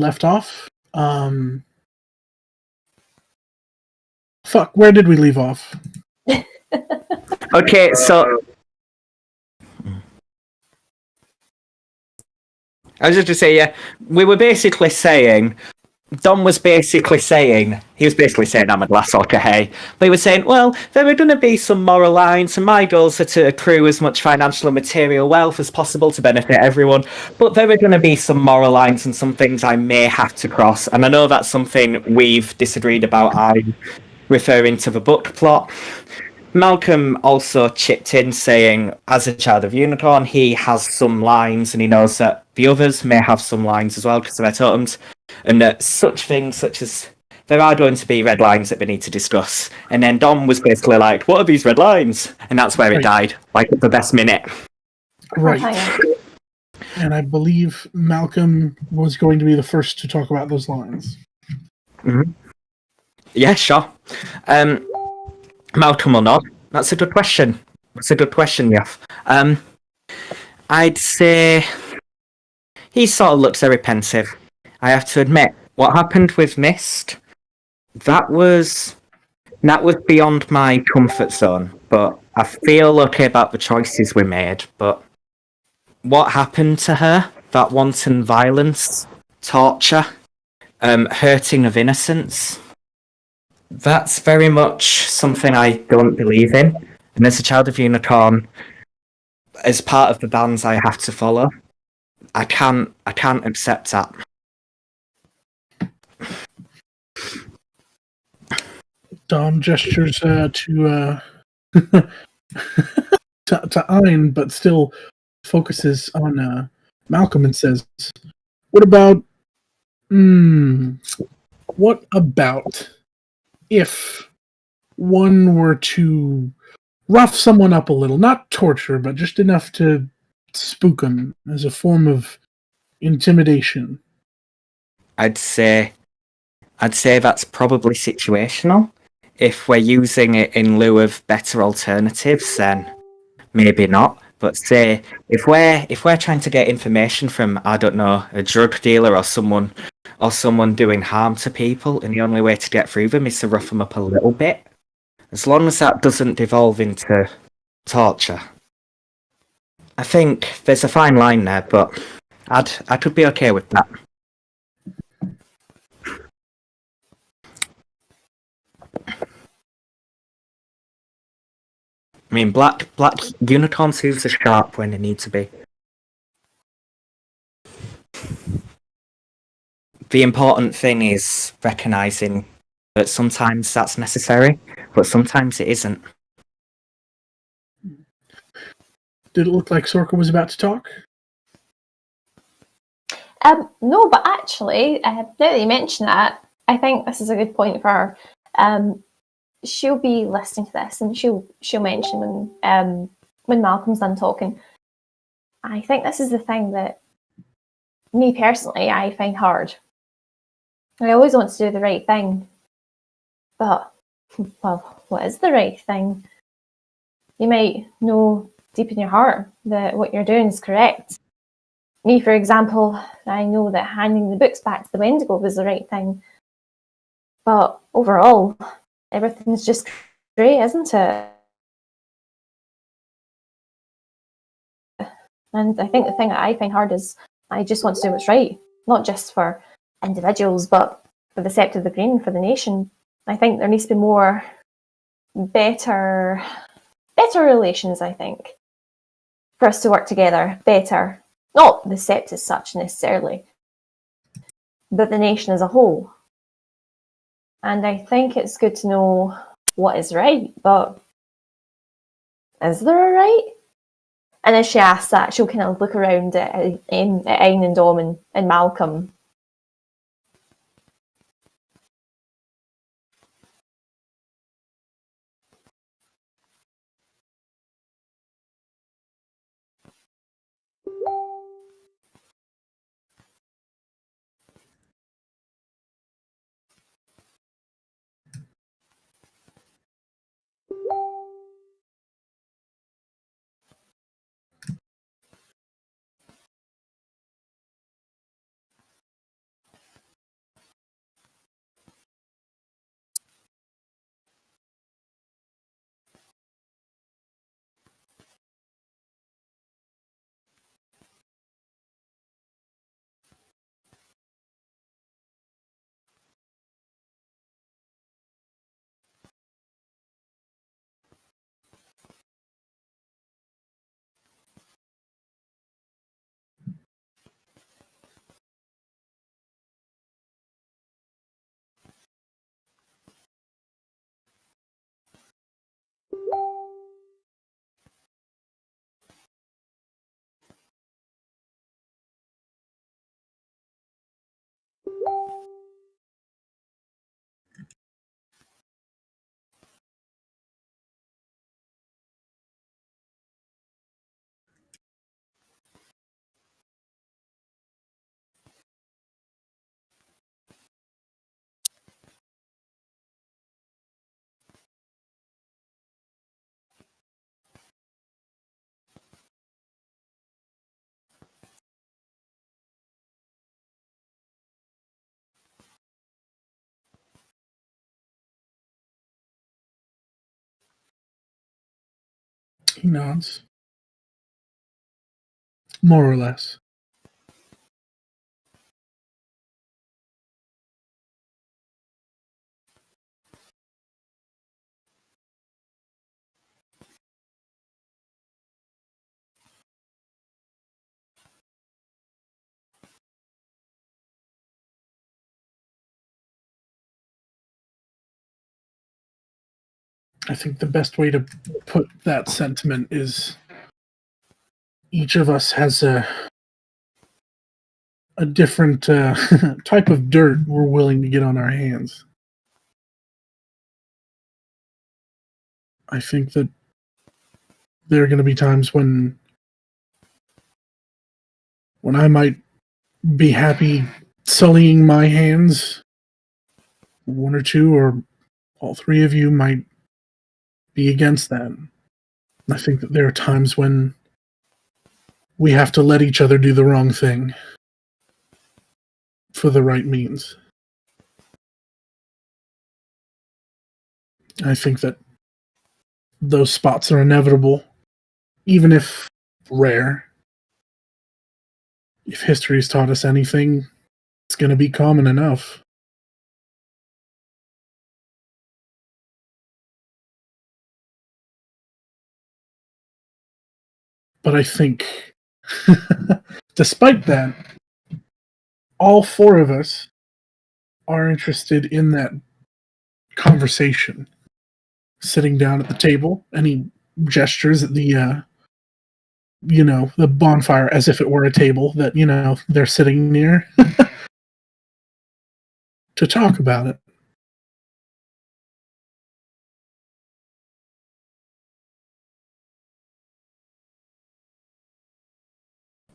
left off. Fuck, where did we leave off? Okay, so I was just to say, yeah, we were basically saying, Dom was basically saying, I'm a glass orca, hey. But he was saying, well, there are going to be some moral lines, and my goals are to accrue as much financial and material wealth as possible to benefit everyone. But there are going to be some moral lines and some things I may have to cross. And I know that's something we've disagreed about. I'm referring to the book plot. Malcolm also chipped in saying, as a child of unicorn, he has some lines, and he knows that the others may have some lines as well because of their totems, and that such things such as there are going to be red lines that we need to discuss. And then Dom was basically like, what are these red lines? And that's where it died, like at the best minute. Right. And I believe Malcolm was going to be the first to talk about those lines. Mm-hmm. Yeah, sure. Malcolm or not? That's a good question. Yeah. I'd say he sort of looks very pensive. I have to admit, what happened with Mist, that was beyond my comfort zone. But I feel okay about the choices we made. But what happened to her? That wanton violence, torture, hurting of innocence. That's very much something I don't believe in. And as a child of unicorn, as part of the bands I have to follow, I can't accept that. Dom gestures to Ein, but still focuses on Malcolm and says, "What about if one were to rough someone up a little, not torture, but just enough to spook them as a form of intimidation?" I'd say that's probably situational. If we're using it in lieu of better alternatives, then maybe not. But say if we're trying to get information from, I don't know, a drug dealer or someone doing harm to people, and the only way to get through them is to rough them up a little bit, as long as that doesn't devolve into torture, I think there's a fine line there. But I could be okay with that. I mean, black unicorns hooves are sharp when they need to be. The important thing is recognizing that sometimes that's necessary, but sometimes it isn't. Did it look like Sorka was about to talk? No, but actually, now that you mention that, I think this is a good point for her. She'll be listening to this, and she'll mention when Malcolm's done talking. I think this is the thing that me personally I find hard. I always want to do the right thing, but well, what is the right thing? You might know deep in your heart that what you're doing is correct. Me, for example, I know that handing the books back to the Wendigo was the right thing, but overall, everything's just great, isn't it? And I think the thing that I find hard is I just want to do what's right, not just for individuals, but for the Sept of the Green, for the nation. I think there needs to be more better relations, I think, for us to work together better. Not the Sept as such necessarily, but the nation as a whole. And I think it's good to know what is right, but is there a right? And as she asks that, she'll kind of look around at Ein and Dom and Malcolm. He nods. More or less. I think the best way to put that sentiment is each of us has a different type of dirt we're willing to get on our hands. I think that there are going to be times when I might be happy sullying my hands. One or two or all three of you might be against that. I think that there are times when we have to let each other do the wrong thing for the right means. I think that those spots are inevitable, even if rare. If history's taught us anything, it's going to be common enough. But I think, despite that, all four of us are interested in that conversation. Sitting down at the table, and he gestures at the the bonfire as if it were a table that, they're sitting near to talk about it.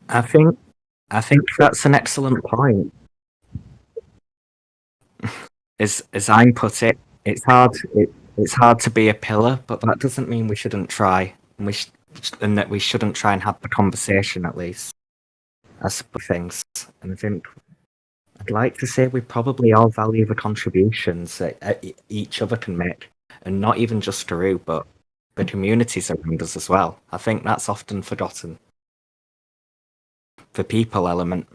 I think that's an excellent point. As I put it, it's hard to be a pillar, but that doesn't mean we shouldn't try, and that we shouldn't try and have the conversation at least. As for things, and I think I'd like to say we probably all value the contributions that each other can make, and not even just Daru, but the communities around us as well. I think that's often forgotten. The people element.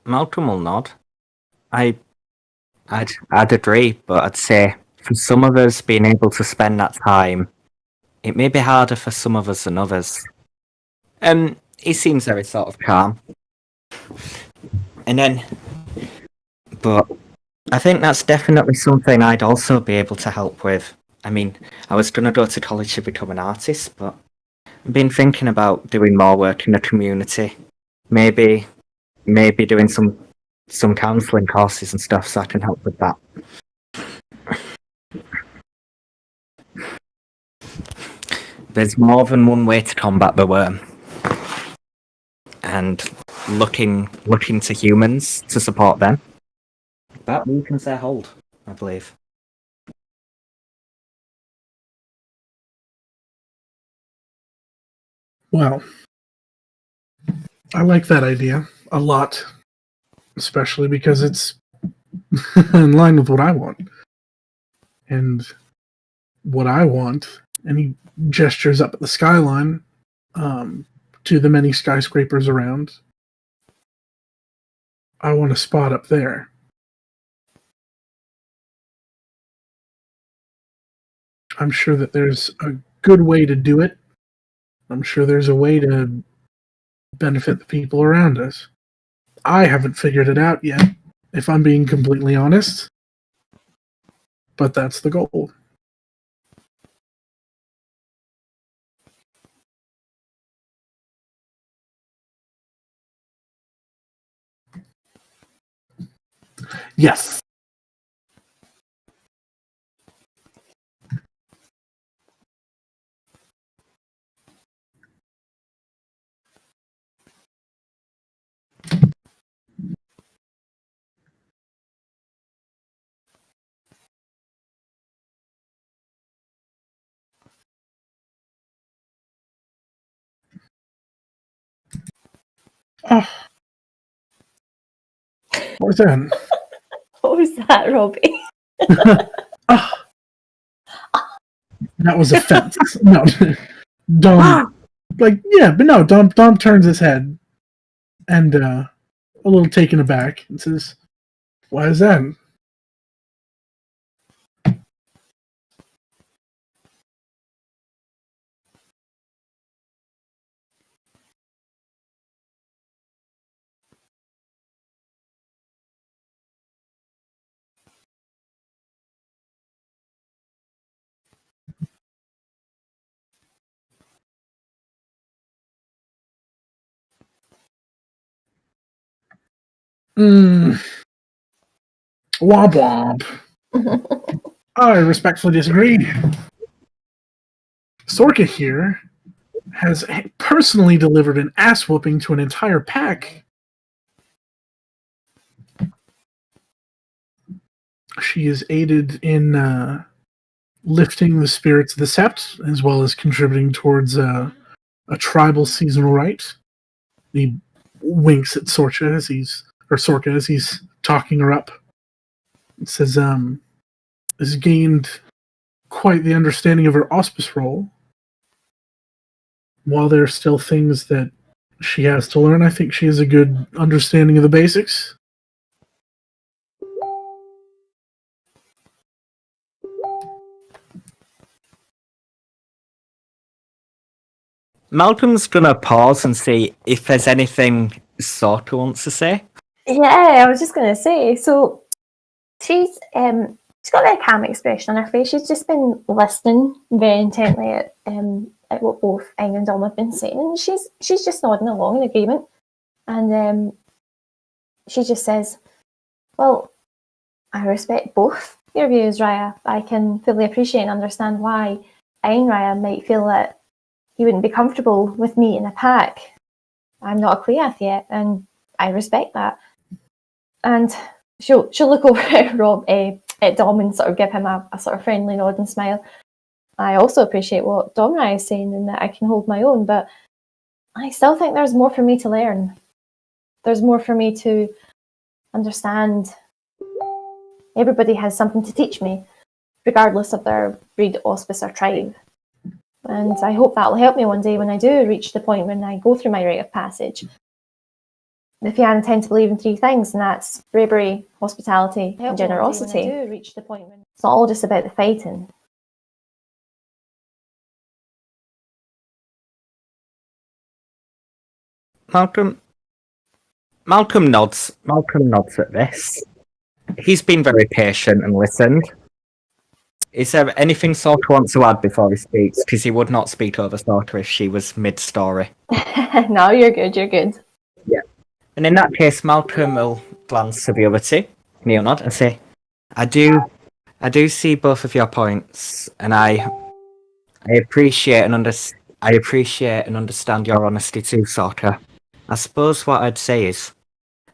Malcolm will nod. I'd agree, but I'd say for some of us being able to spend that time, it may be harder for some of us than others. He seems very sort of calm. And then, but I think that's definitely something I'd also be able to help with. I mean, I was going to go to college to become an artist, but I've been thinking about doing more work in the community. Maybe doing some counselling courses and stuff so I can help with that. There's more than one way to combat the worm. And looking to humans to support them. That weakens their hold, I believe. Well, I like that idea a lot, especially because it's in line with what I want. And what I want, and he gestures up at the skyline to the many skyscrapers around. I want a spot up there. I'm sure that there's a good way to do it. I'm sure there's a way to benefit the people around us. I haven't figured it out yet, if I'm being completely honest. but that's the goal. Yes. Oh. What was that? What was that, Robbie? Oh. That was offense. No. Dom, like, yeah, but no, Dom turns his head and a little taken aback and says, "Why is that?" Womp womp. I respectfully disagree. Sorka here has personally delivered an ass whooping to an entire pack. She is aided in lifting the spirits of the sept, as well as contributing towards a tribal seasonal rite. He winks at Sorka as he's talking her up. It says, has gained quite the understanding of her auspice role. While there are still things that she has to learn, I think she has a good understanding of the basics. Malcolm's gonna pause and see if there's anything Sorka wants to say. Yeah, I was just going to say. So she's got a very calm expression on her face. She's just been listening very intently at what both Aang and Dom have been saying, and she's just nodding along in agreement. And she just says, "Well, I respect both your views, Raya. I can fully appreciate and understand why Aang Raya might feel that he wouldn't be comfortable with me in a pack. I'm not a Cleath yet, and I respect that." And she'll look over at Dom and sort of give him a sort of friendly nod and smile. I also appreciate what Dom Raya is saying and that I can hold my own, but I still think there's more for me to learn. There's more for me to understand. Everybody has something to teach me, regardless of their breed, auspice, or tribe. And I hope that will help me one day when I do reach the point when I go through my rite of passage. The Fianna tend to believe in three things, and that's bravery, hospitality, and generosity. It's not all just about the fighting. Malcolm nods. Malcolm nods at this. He's been very patient and listened. Is there anything Sorka wants to add before he speaks? Because he would not speak over Sorka if she was mid-story. No, you're good, you're good. Yeah. And in that case, Malcolm will glance to the other two, kneel nod, and say, I do see both of your points, and I appreciate and understand your honesty too, Sorka. I suppose what I'd say is,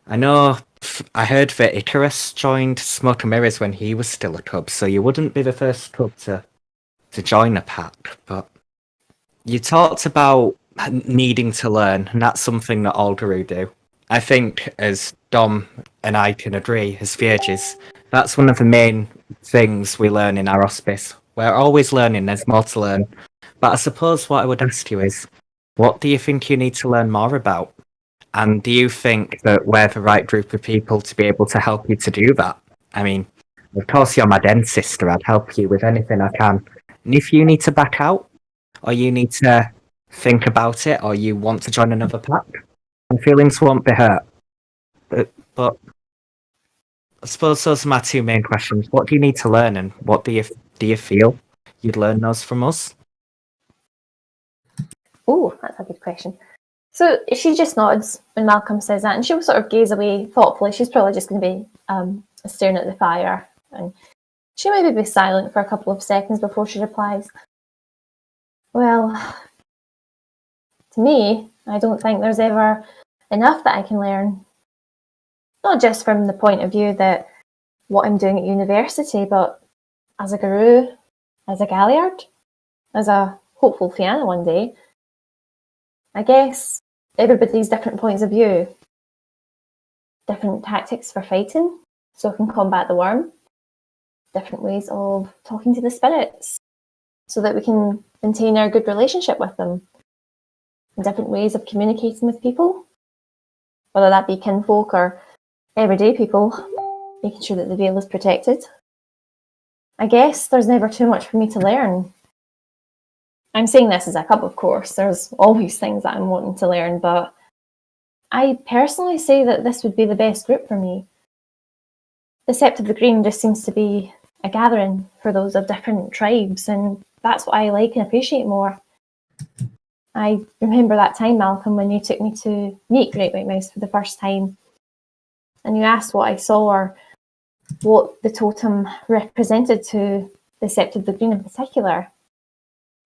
I heard that Icarus joined Smoke and Mirrors when he was still a cub, so you wouldn't be the first cub to join a pack, but you talked about needing to learn, and that's something that all Guru do. I think, as Dom and I can agree, as Vierges, that's one of the main things we learn in our hospice. We're always learning, there's more to learn. But I suppose what I would ask you is, what do you think you need to learn more about? And do you think that we're the right group of people to be able to help you to do that? I mean, of course you're my den sister, I'd help you with anything I can. And if you need to back out, or you need to think about it, or you want to join another pack, my feelings won't be hurt. But I suppose those are my two main questions. What do you need to learn, and what do you feel you'd learn those from us? Oh, that's a good question. So she just nods when Malcolm says that, and she'll sort of gaze away thoughtfully. She's probably just going to be staring at the fire, and she maybe be silent for a couple of seconds before she replies. Well, to me, I don't think there's ever enough that I can learn. Not just from the point of view that what I'm doing at university, but as a guru, as a galliard, as a hopeful Fianna one day. I guess everybody's different points of view, different tactics for fighting, so I can combat the worm, different ways of talking to the spirits, so that we can maintain our good relationship with them, and different ways of communicating with people, whether that be kinfolk or everyday people, making sure that the veil is protected. I guess there's never too much for me to learn. I'm saying this as a cup, of course. There's always things that I'm wanting to learn, but I personally say that this would be the best group for me. The Sept of the Green just seems to be a gathering for those of different tribes, and that's what I like and appreciate more. I remember that time, Malcolm, when you took me to meet Great White Mouse for the first time, and you asked what I saw or what the totem represented to the Sept of the Green in particular.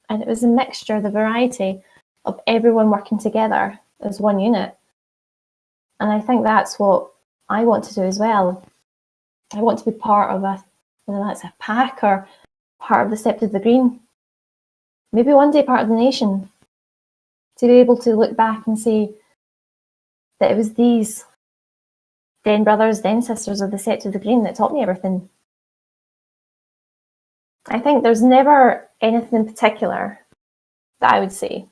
And it was a mixture, the variety of everyone working together as one unit. And I think that's what I want to do as well. I want to be part of whether that's a pack or part of the Sept of the Green. Maybe one day part of the nation. To be able to look back and say that it was these Den brothers, Den sisters of the Sept of the Green that taught me everything. I think there's never anything in particular that I would say.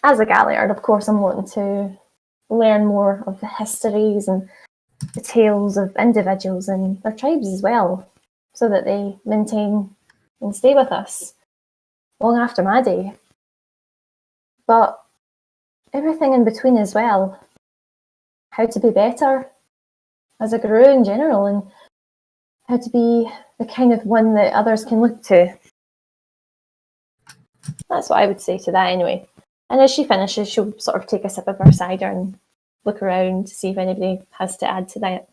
As a galliard, of course, I'm wanting to learn more of the histories and the tales of individuals and their tribes as well, so that they maintain and stay with us long after my day. But everything in between as well. How to be better as a guru in general, and how to be the kind of one that others can look to. That's what I would say to that anyway. And as she finishes, she'll sort of take a sip of her cider and look around to see if anybody has to add to that.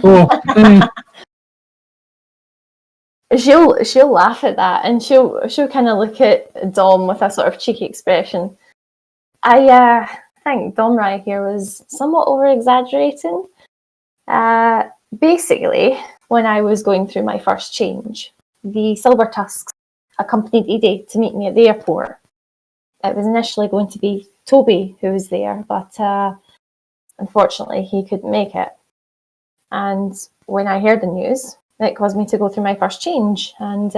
Oh, She'll laugh at that, and she'll kind of look at Dom with a sort of cheeky expression. I think Domrai here was somewhat over exaggerating. Basically, when I was going through my first change, the Silver Tusks accompanied Edie to meet me at the airport. It was initially going to be Toby who was there, but unfortunately he couldn't make it. And when I heard the news, it caused me to go through my first change, and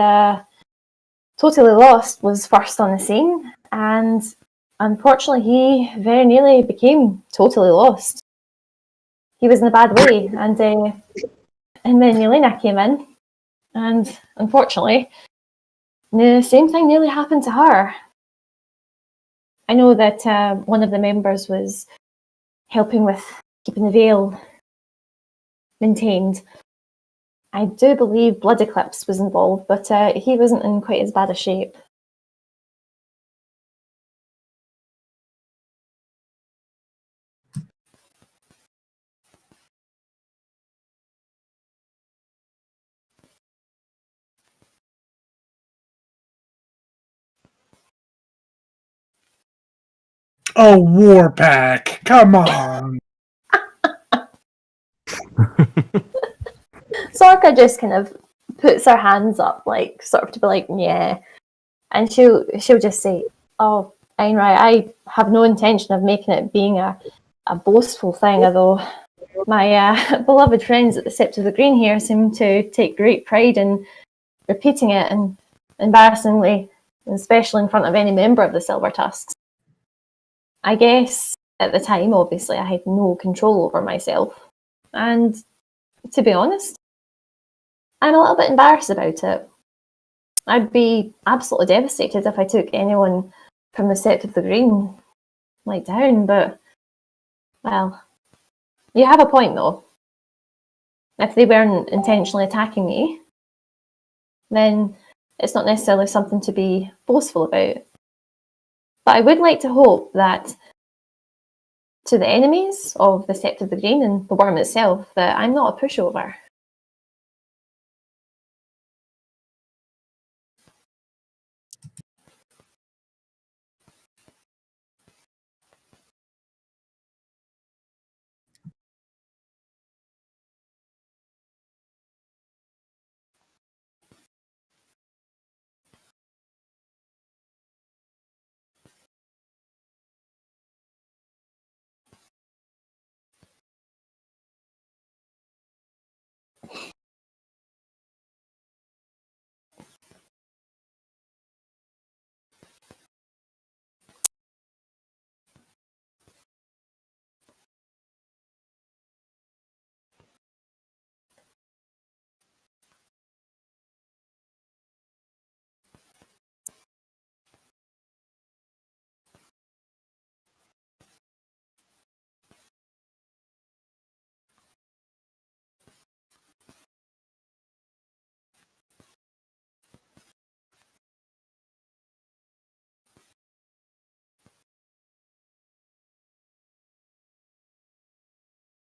Totally Lost was first on the scene, and unfortunately he very nearly became totally lost. He was in a bad way, and then Yelena came in, and unfortunately the same thing nearly happened to her. I know that one of the members was helping with keeping the veil maintained. I do believe Blood Eclipse was involved, but he wasn't in quite as bad a shape. oh, Warpack! Come on. Sorka just kind of puts her hands up, like sort of to be like, yeah, and she'll just say, "Oh, Einrei, I have no intention of making it being a boastful thing, although my beloved friends at the Sept of the Green here seem to take great pride in repeating it, and embarrassingly, especially in front of any member of the Silver Tusks. I guess at the time, obviously, I had no control over myself. And to be honest, I'm a little bit embarrassed about it. I'd be absolutely devastated if I took anyone from the Sept of the Green down, but, well, you have a point though. If they weren't intentionally attacking me, then it's not necessarily something to be boastful about. But I would like to hope that to the enemies of the Sept of the Green and the worm itself, that I'm not a pushover.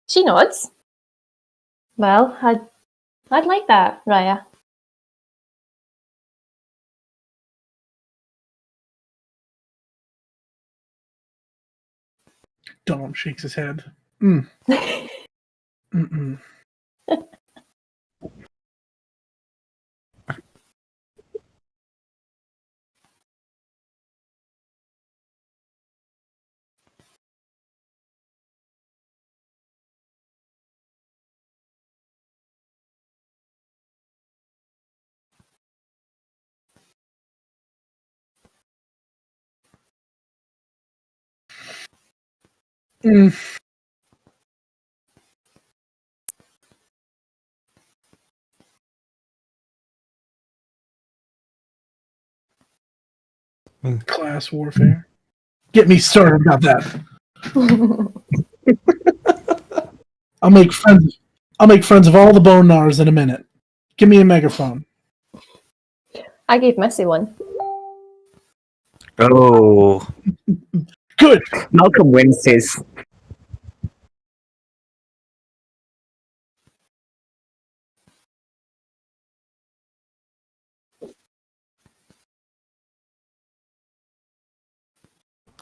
She nods. Well, I'd like that, Raya. Dom shakes his head. Mm-mm. Mm. Class warfare. Get me started about that. I'll make friends. I'll make friends of all the bone gnars in a minute. Give me a megaphone. I gave Missy one. Oh, Good. Malcolm winces.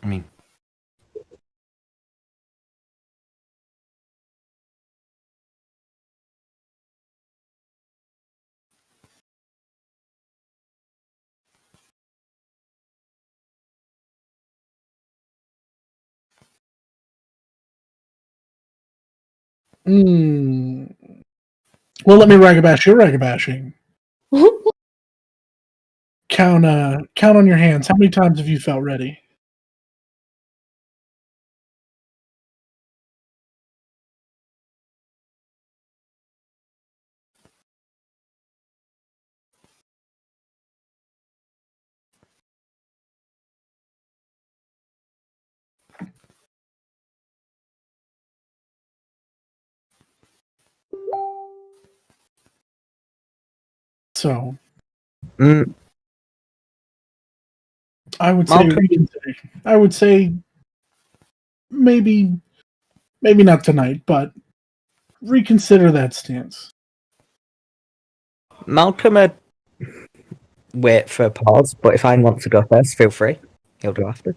I mean, Mm. Well, let me ragabash your ragabashing. Count on your hands. How many times have you felt ready? So mm, I would say Malcolm, maybe not tonight, but reconsider that stance. Malcolm would wait for a pause, but if I want to go first, feel free. He'll go after.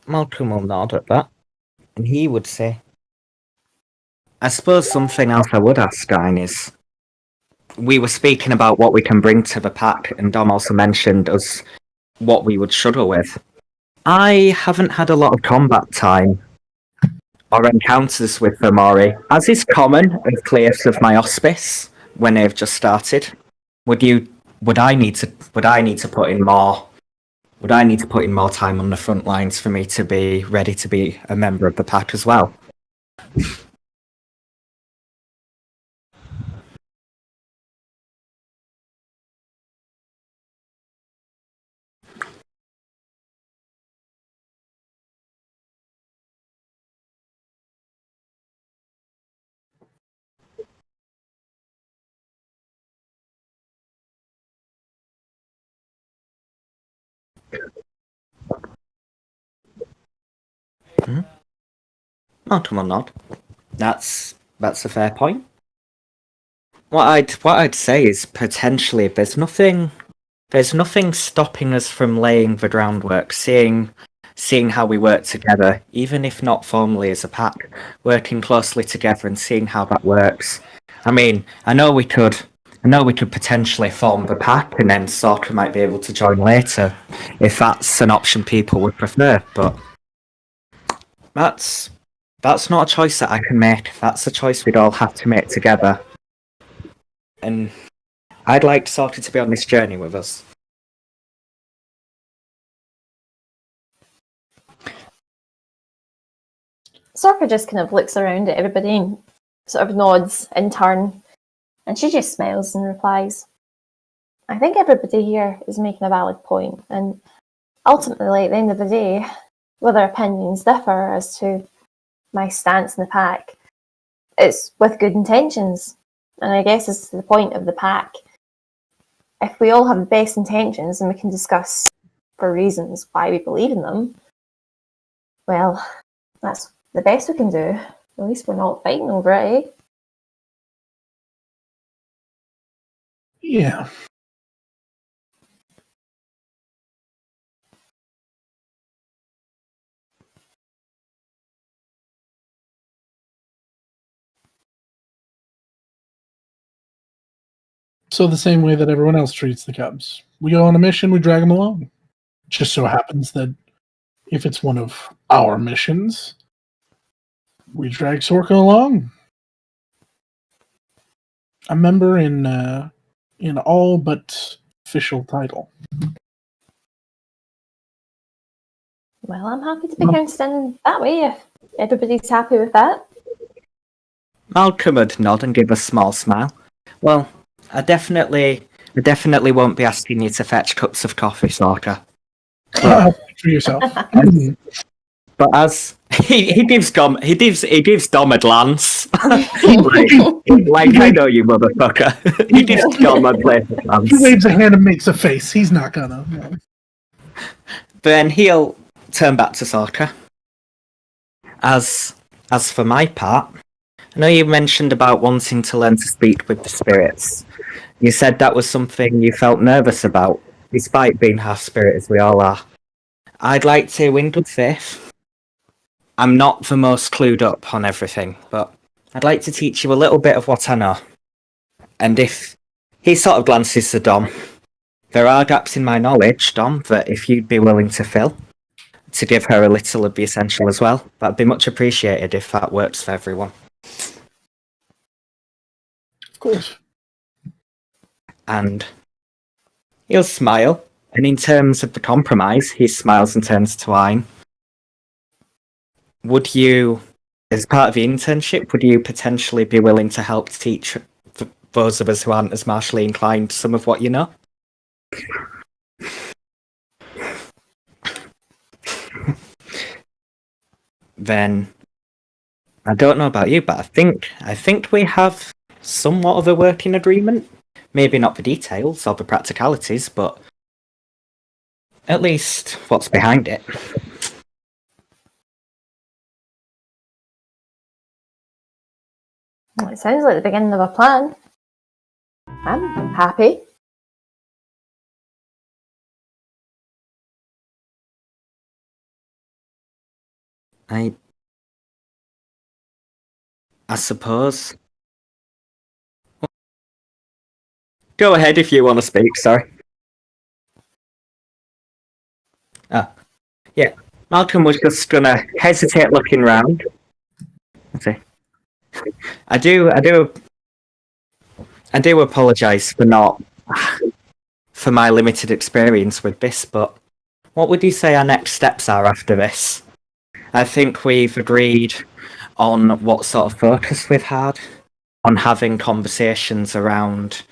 Malcolm will nod at that, and he would say, I suppose something else I would ask, Stein, is we were speaking about what we can bring to the pack, and Dom also mentioned us what we would struggle with. I haven't had a lot of combat time, or encounters with the Mori, as is common of clears of my hospice when they've just started, would I need to put in more? Would I need to put in more time on the front lines for me to be ready to be a member of the pack as well? Malcolm will nod. That's a fair point. What I'd say is potentially there's nothing stopping us from laying the groundwork, seeing how we work together, even if not formally as a pack, working closely together and seeing how that works. I mean, I know we could potentially form the pack and then Sorka might be able to join later, if that's an option people would prefer, but that's not a choice that I can make. That's a choice we'd all have to make together. And I'd like Sorka to be on this journey with us. Sorka just kind of looks around at everybody and sort of nods in turn, and she just smiles and replies, I think everybody here is making a valid point, and ultimately, at the end of the day, whether opinions differ as to my stance in the pack, it's with good intentions. And I guess it's the point of the pack. If we all have the best intentions and we can discuss for reasons why we believe in them, well, that's the best we can do. At least we're not fighting over it, eh? Yeah. So the same way that everyone else treats the Cubs. We go on a mission, we drag them along. Just so happens that if it's one of our missions, we drag Sorka along. A member in all but official title. Well, I'm happy to be counted in that way if everybody's happy with that. Malcolm would nod and give a small smile. Well, I definitely won't be asking you to fetch cups of coffee, Sorka. For yourself. But as he gives Dom a glance, like I know you, motherfucker. He gives Dom a glance. He waves a hand and makes a face. He's not gonna. No. Then he'll turn back to Sorka. As for my part, I know you mentioned about wanting to learn to speak with the spirits. You said that was something you felt nervous about, despite being half spirit as we all are. I'd like to, in good faith. I'm not the most clued up on everything, but I'd like to teach you a little bit of what I know. And if he sort of glances to Dom, there are gaps in my knowledge, Dom, that if you'd be willing to fill, to give her a little of the essential as well, that'd be much appreciated if that works for everyone. Of course. And he'll smile, and in terms of the compromise, he smiles and turns to Wine. Would you, as part of the internship, would you potentially be willing to help teach those of us who aren't as martially inclined some of what you know? Then, I don't know about you, but I think we have somewhat of a working agreement. Maybe not the details or the practicalities, but at least what's behind it. Well, it sounds like the beginning of a plan. I'm happy. I suppose. Go ahead if you want to speak, sorry. Yeah. Malcolm was just gonna hesitate looking round, See, I do apologise for my limited experience with this, but what would you say our next steps are after this? I think we've agreed on what sort of focus we've had, on having conversations around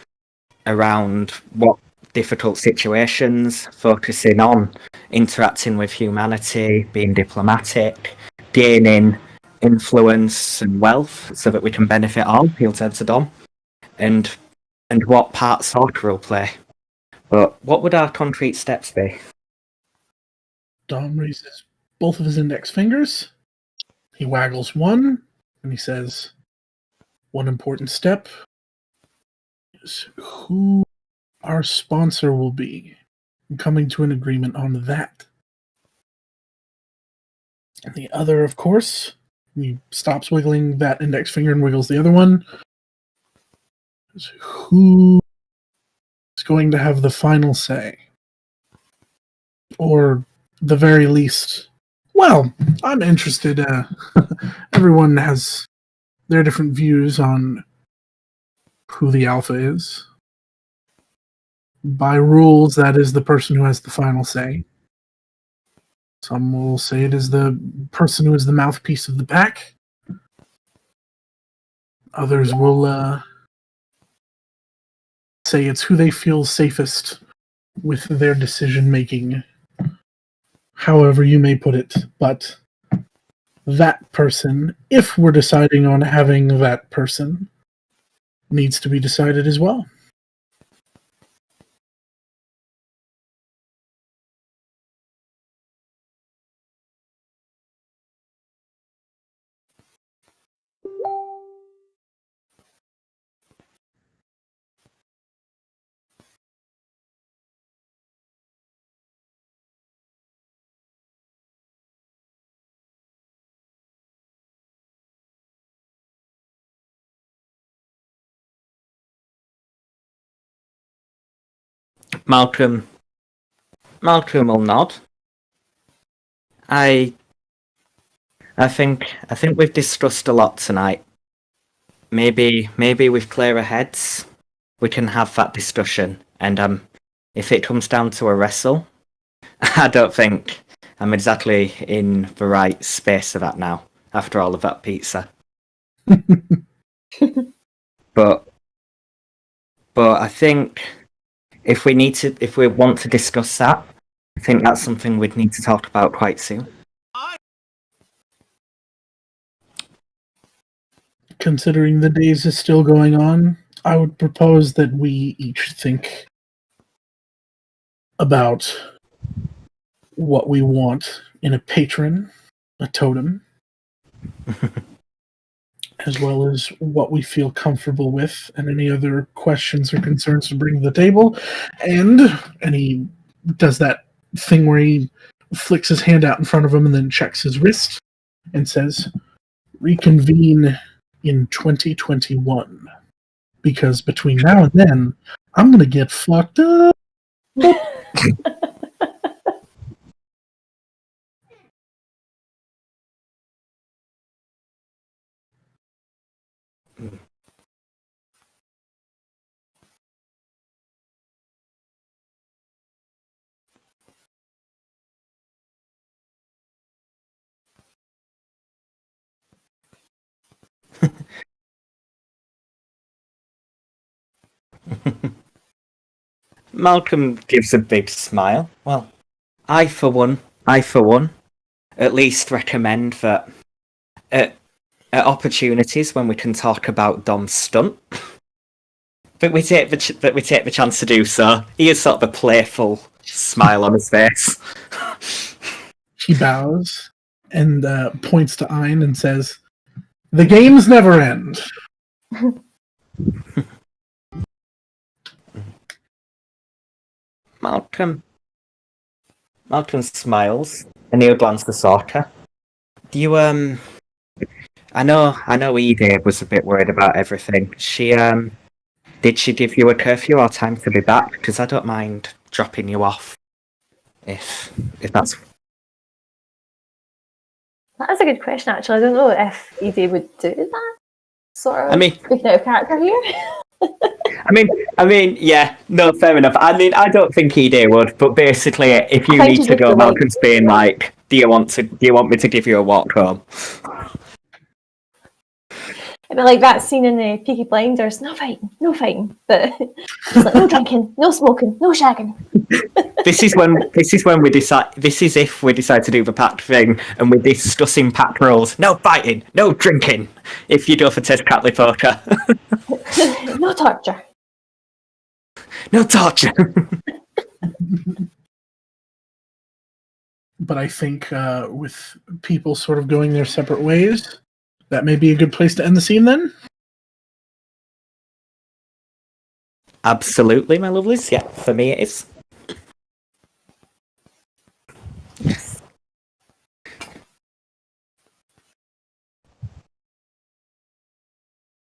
what difficult situations, focusing on interacting with humanity, being diplomatic, gaining influence and wealth so that we can benefit all, he'll turn to Dom, and what part soccer will play. But what would our concrete steps be? Dom raises both of his index fingers. He waggles one, and he says, one important step is who our sponsor will be. I'm coming to an agreement on that. And the other, of course, he stops wiggling that index finger and wiggles the other one, is who is going to have the final say. Or the very least, well, I'm interested. Everyone has their different views on who the alpha is. By rules, that is the person who has the final say. Some will say it is the person who is the mouthpiece of the pack. Others will say it's who they feel safest with their decision making. However you may put it, but that person, if we're deciding on having that person, needs to be decided as well. Malcolm will nod. I think we've discussed a lot tonight. Maybe with clearer heads, we can have that discussion. And if it comes down to a wrestle, I don't think I'm exactly in the right space for that now. After all of that pizza, but I think if we want to discuss that, I think that's something we'd need to talk about quite soon. Considering the days is still going on, I would propose that we each think about what we want in a patron, a totem, as well as what we feel comfortable with, and any other questions or concerns to bring to the table. And he does that thing where he flicks his hand out in front of him and then checks his wrist and says, reconvene in 2021. Because between now and then, I'm going to get fucked up. Malcolm gives a big smile. Well, I for one, at least recommend that at opportunities when we can talk about Dom's stunt, that we take the chance to do so. He has sort of a playful smile on his face. He bows and points to Ein and says, the games never end. Malcolm smiles and he'll glance to Sorka. Do you I know Edie was a bit worried about everything. Did she give you a curfew or time to be back? Because I don't mind dropping you off if that's... That is a good question, actually. I don't know if ED would do that. Sort of. I mean- speaking out of character here. I mean, yeah, no, fair enough. I mean, I don't think ED would, but basically, if you I think need he'd to just go, be like- Malcolm's being like, do you want me to give you a walk home? It'd be like that scene in the Peaky Blinders. No fighting. But it's like no drinking, no smoking, no shagging. This is when we decide. This is if we decide to do the pact thing, and we're discussing pact rules. No fighting, no drinking. If you go for Test Catley poker, No torture. no torture. But I think with people sort of going their separate ways, that may be a good place to end the scene then. Absolutely, my lovelies. Yeah, for me it is.